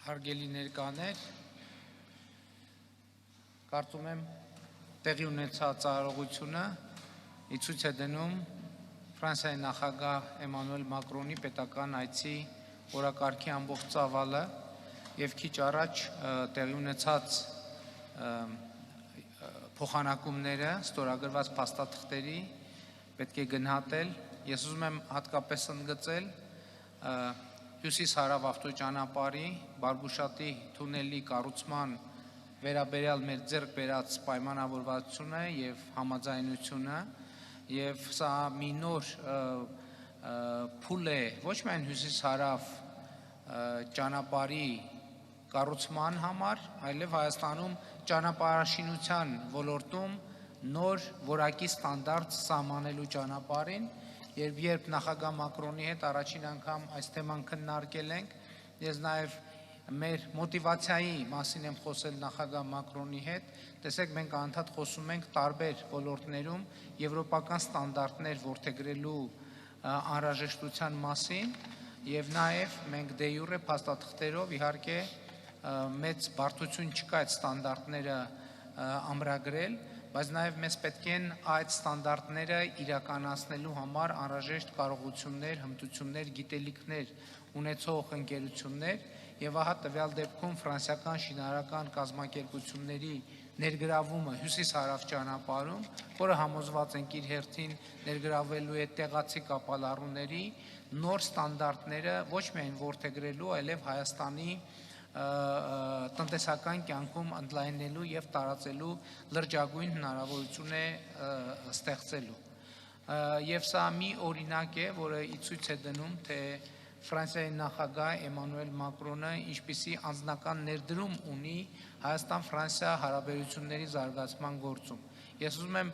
Հարգելի ներկաներ, կարծում եմ տեղի ունեցած արարողությունը ցույց է դնում Ֆրանսիայի նախագահ Էմանուել Մակրոնի պետական այցի օրակարգի ամբողջ ծավալը եւ քիչ առաջ տեղի ունեցած փոխանակումները ստորագրված փաստաթղթերի պետք է գնահատել։ Ես ուզում եմ հատկապես ընդգծել Հյուսիս-հարավ ավտոճանապարհի Բարբուշատի թունելի կառուցման վերաբերյալ մեր ձեռք բերած պայմանավորվածությունը եւ համաձայնությունը, եւ սա մի նոր փուլ է ոչ միայն Հյուսիս-հարավ ճանապարհի կառուցման համար, այլև Հայաստանում ճանապարհաշինության ոլորտում նոր որակի ստանդարտ սահմանելու ճանապարհին, երբ նախագահ Մակրոնի հետ առաջին անգամ այս թեման քննարկել ենք, ես նաև մեր մոտիվացիայի մասին եմ խոսել նախագահ Մակրոնի հետ, տեսեք մենք անդադ խոսում ենք տարբեր ոլորտներում եվրոպական ստանդարտներ որդեգրելու անհրաժեշտության մասին, եւ նաև մենք դե յուրե փաստաթղթերով իհարկե մեծ բարդություն չկա այդ ստանդարտները ամրագրել, բայց նաև մեզ պետք են այդ ստանդարտները իրականացնելու համար անհրաժեշտ կարողություններ, հմտություններ, գիտելիքներ ունեցող ընկերություններ, եւ ահա տվյալ դեպքում ֆրանսիական շինարարական կազմակերպությունների ներգրավումը Հյուսիս-հարավ ճանապարհում, որը համոզված ենք իր հերթին ներգրավելու է տեղացի կապալառուների նոր ստանդարտները ոչ միայն որդեգրելու, այլև Հայաստանի տնտեսական կյանքում ընդլայնելու եւ տարածելու լրջագույն հնարավորություն է ստեղծելու։ Եվ սա մի օրինակ է, որը ցույց է դնում, թե Ֆրանսիայի նախագահ Էմանուել Մակրոնը ինչպիսի անձնական ներդրում ունի Հայաստան-Ֆրանսիա հարաբերությունների զարգացման գործում։ Ես ուզում եմ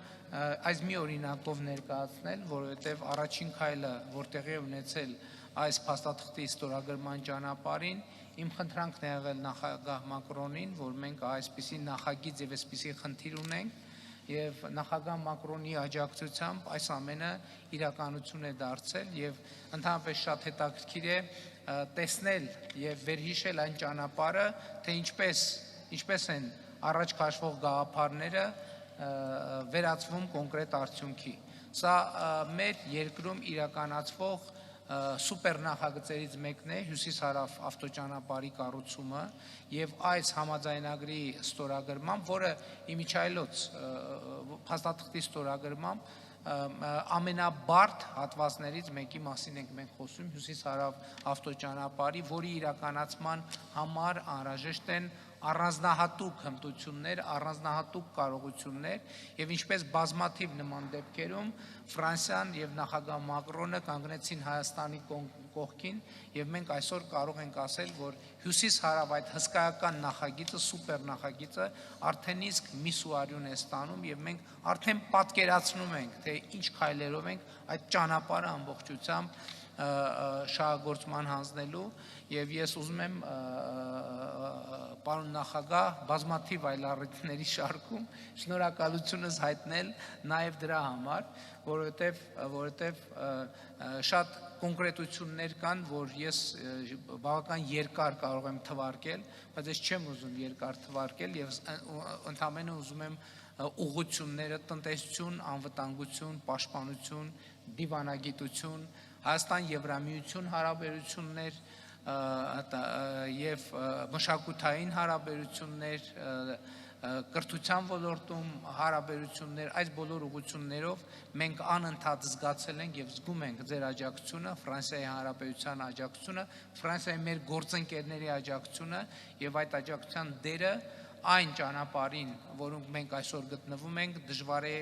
այս մի օրինակով ներկայացնել, որովհետեւ առաջին քայլը, որ տեղի է ունեցել այս փաստաթղթի ստորագրման ճանապարհին, իմ խնդրանքն է եղել նախագահ Մակրոնին, որ մենք այսպիսի նախագիծ եւ այսպիսի խնդիր ունենք, եւ նախագահ Մակրոնի աջակցությամբ այս ամենը իրականություն է դարձել եւ ընդհանրապես շատ հետաքրքիր է տեսնել եւ վերհիշել այն ճանապարհը, թե ինչպես են առաջ քաշվող գաղափարները վերածվում կոնկրետ արդյունքի։ Սա մեր երկրում իրականացվող սուպեր նախագծերից մեկն է Հյուսիս-հարավ ավտոճանապարհի կառուցումը եւ այս համաձայնագրի ստորագրմամբ, որը իմիջայլոց փաստաթղթի ստորագրմամբ ամենաբարդ հատվածներից մեկի մասին ենք մենք խոսում Հյուսիս-հարավ ավտոճանապարհի, որի իրականացման համար անհրաժեշտ են առանձնահատուկ հմտություններ, առանձնահատուկ կարողություններ եւ ինչպես բազմաթիվ նման դեպքերում Ֆրանսիան եւ նախագահ Մակրոնը կանգնեցին Հայաստանի կողքին եւ մենք այսօր կարող ենք ասել, որ Հյուսիս-հարավ այդ հսկայական նախագիծը, սուպեր նախագիծը արդեն իսկ միսուարյուն է ստանում եւ մենք արդեն պատկերացնում ենք, թե ինչ քայլերով ենք այդ ճանապարհը ամբողջությամբ շահագործման հանձնելու եւ ես ուզում եմ պարոն նախագահ բազմաթիվ այլ առիթների շարքում շնորհակալությունս հայտնել նաեւ դրա համար, որովհետեւ շատ կոնկրետություններ կան, որ ես բավական երկար կարող եմ թվարկել, բայց ես չեմ ուզում երկար թվարկել եւ ընդհանրապես ուզում եմ ուղղությունները տնտեսություն, անվտանգություն, պաշտպանություն, դիվանագիտություն, Հայաստան-Եվրամիություն հարաբերություններ եւ մշակութային հարաբերություններ, կրթության ոլորտում հարաբերություններ, այս բոլոր ուղղություններով մենք անընդհատ զգացել ենք եւ զգում ենք ձեր աջակցությունը, Ֆրանսիայի Հանրապետության աջակցությունը, Ֆրանսիայի մեր գործընկերների աջակցությունը եւ այդ աջակցության դերը այն ճանապարհին, որոնք մենք այսօր գտնվում ենք, դժվար է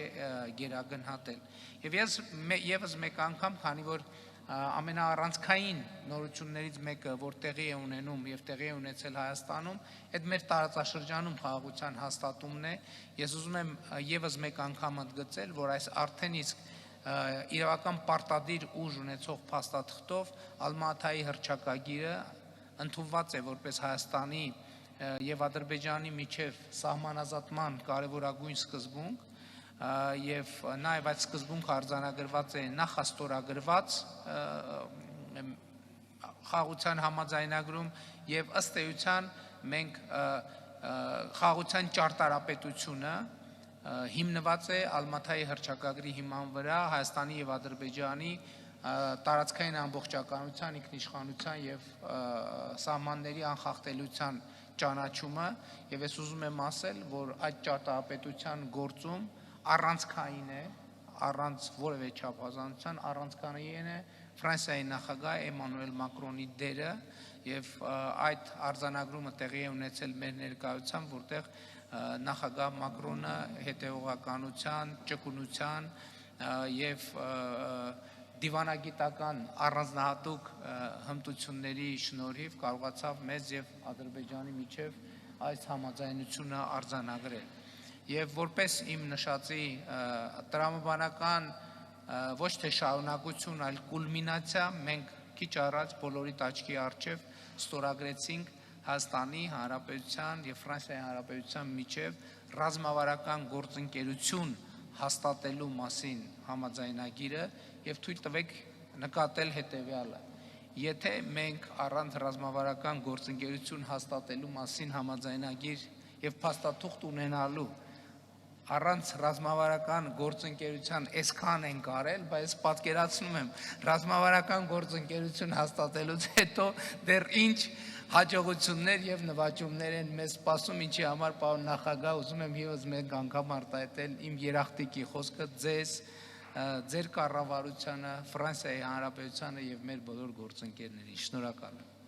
գերագնահատել։ Եվ ես եւս մեկ անգամ, քանի որ ամենաառանցքային նորություններից մեկը, որ տեղի է ունենում եւ տեղի է ունեցել Հայաստանում, այդ մեր տարածաշրջանում խաղաղության հաստատումն է, ես ուզում եմ եւս մեկ անգամ ընդգծել, որ այս արդեն իսկ իրավական պարտադիր ուժ ունեցող փաստաթղթով Ալմատայի հռչակագիրը ընդունված է որպես Հայաստանի եւ Ադրբեջանի միջև սահմանազատման կարևորագույն սկզբունք եւ նաեւ այդ սկզբունքը արձանագրված է նախաստորագրված խաղաղության համաձայնագրում եւ ըստ էության մենք խաղաղության ճարտարապետությունը հիմնված է Ալմաթայի հռչակագրի հիման վրա Հայաստանի եւ Ադրբեջանի տարածքային ամբողջականության, ինքնիշխանության եւ սահմանների անխախտելիության ճանաչումը եւ ես ուզում եմ ասել, որ այդ ճարտարապետության գործում առանցքային է, առանց որևէ չափազանցության առանցքային է Ֆրանսիայի նախագահ Էմանուել Մակրոնի դերը եւ այդ արձանագրումը տեղի է ունեցել մեր ներկայությամբ, որտեղ նախագահ Մակրոնը հետևողականության, ճկունության եւ դիվանագիտական առանձնահատուկ հմտությունների շնորհիվ կարողացավ մեզ եւ Ադրբեջանի միջև այս համաձայնությունը արձանագրել։ Եվ որպես իմ նշածի տրամաբանական ոչ թե շարունակություն, այլ կուլմինացիա մենք քիչ առաջ բոլորիդ աչքի առջև ստորագրեցինք Հայաստանի Հանրապետության եւ Ֆրանսիայի Հանրապետության միջև ռազմավարական գործընկերություն հաստատելու մասին համաձայնագիրը եւ թույլ տվեք նկատել հետեւյալը. Եթե մենք առանց ռազմավարական գործընկերություն հաստատելու մասին համաձայնագիր եւ փաստաթուղթ ունենալու առանց ռազմավարական գործընկերության այսքան են կարել, բայց պատկերացնում եմ ռազմավարական գործընկերություն հաստատելուց հետո դեռ ինչ հաջողություններ եւ նվաճումներ են մեզ սպասում, ինչի համար պարոն նախագահ ուզում եմ եւս մեկ անգամ արտահայտել իմ երախտիկի խոսքը ձեզ, ձեր կառավարությանը, Ֆրանսիայի Հանրապետությանը եւ մեր բոլոր գործընկերներին։ Շնորհակալ եմ։